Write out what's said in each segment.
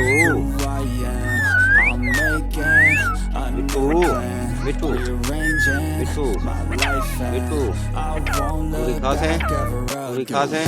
who I am. I'm making a new plan, rearranging my life, and I won't look back ever again.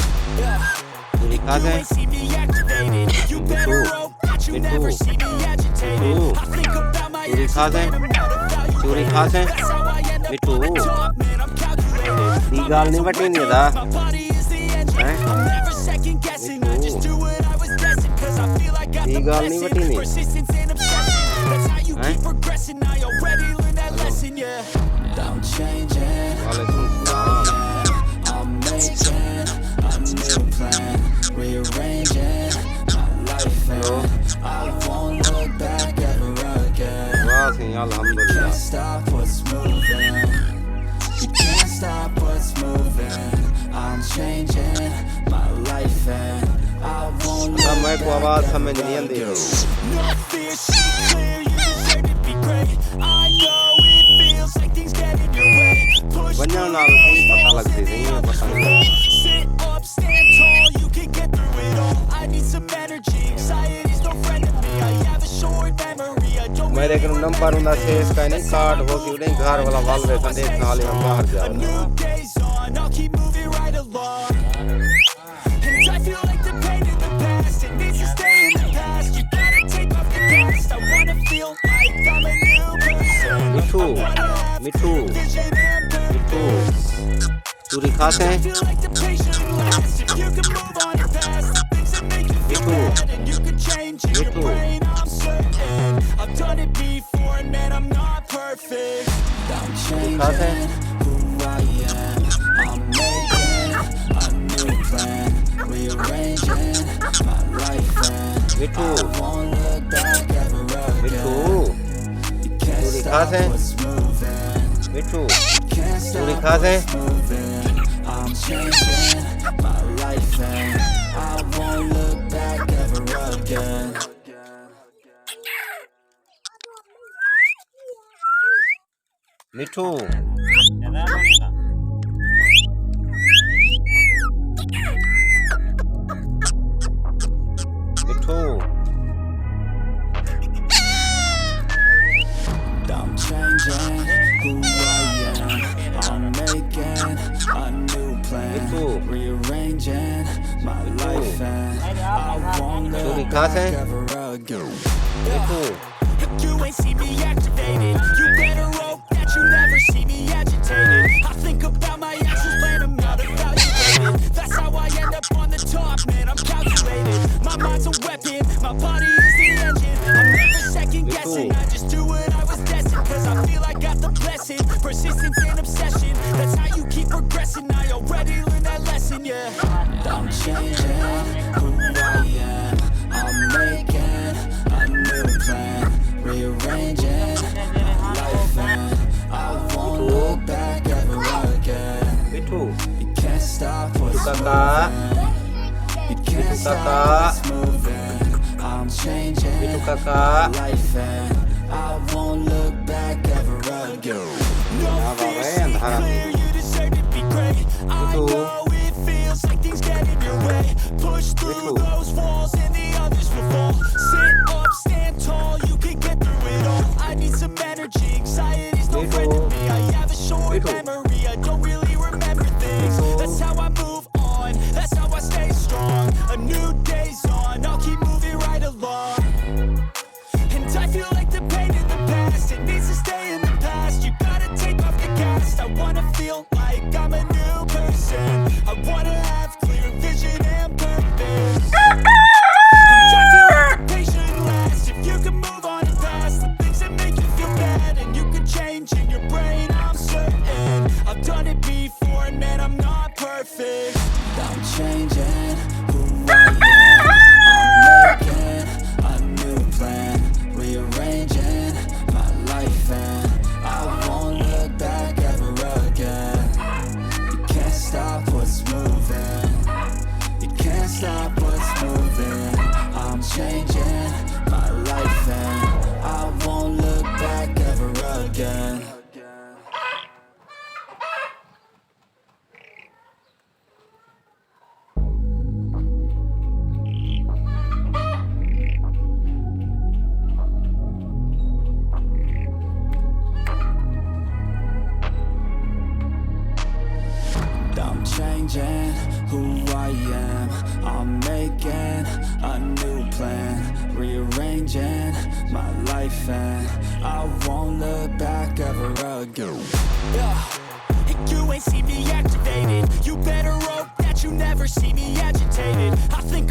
You ain't see me activated. You better hope that you never see me agitated. I think about my actions when I'm not evaluated. That's how I end up on the top, man. I'm calculated. My mind's a weapon, my body is the engine. I'm never second guessing. I just do what I was destined, cause I feel I got the blessing. Persistence and obsession, that's how you keep progressing. I already learned that lesson, yeah. I'm changing who I am. I'm making a new plan, rearranging my life, and I won't look back ever again. You can't stop what's moving. You can't stop what's moving. I'm changing my life, and I won't look back ever again. No fear, see clear. You deserve to be great. I know it feels like things get in your way. Push through those walls and the others will fall. Sit up, stand tall. You can get through it all. I need some energy. Anxiety's no friend to me. I have a short memory. I don't really remember things. That's how I move on. A new day's on. I'll keep moving right along. And I feel like the pain in the past, it needs to stay in the past. You gotta take off the cast. I wanna feel like I'm a new person. Me too. I wanna have Me too. vision and purpose. पूरी खाते I हैं feel like the patience lasts. If you can move on and past the things that make you feel bad, and you can change in your brain, I'm certain. I've done it before, and man, I'm not perfect. I'm changing who I am. I'm making a new plan, rearranging my life, and I won't look back ever again. You can't stop what's moving. Mithu Can't पूरी stop खाते हैं what's moving. I'm changing my life, and I won't look back ever again. Mithu Mithu I'm changing who I am. I'm making a new plan, rearranging my life, and I won't look back ever again. Mithu You ain't see me activated. You better hope that you never see me agitated. I think about my actions when I'm not evaluated. That's how I end up on the top, man. I'm calculated. My mind's a weapon, my body is the engine. I'm never second guessing. I just do what I was destined, cause I feel I got the blessing. Persistence and obsession, that's how you keep progressing. I already learned that lesson, yeah. I'm changing who I am. I'm making a new plan, rearranging my life, and I won't look back ever again. Mithu You can't stop what's काका moving. You can't stop what's moving. I'm changing Mithu my काका life, and I won't look back ever again. No fear, see clear. You deserve to be great. I know it feels like things get in your way. Push through those walls and the others will fall. Sit up, stand tall. You can get through it all. I need some energy. Anxiety's no friend to me. I have a short memory. I don't really remember things. That's how I move on. That's how I stay strong. A new day's on. I'll keep moving right along. And I feel like the pain in the past, it needs to stay in the past. You gotta take off the cast. I wanna feel like I'm a new person. I wanna have clear vision and purpose. I'm changing who I am. I'm making a new plan, rearranging my life, and I won't look back ever again. You ain't see me activated. You better hope that you never see me agitated. I think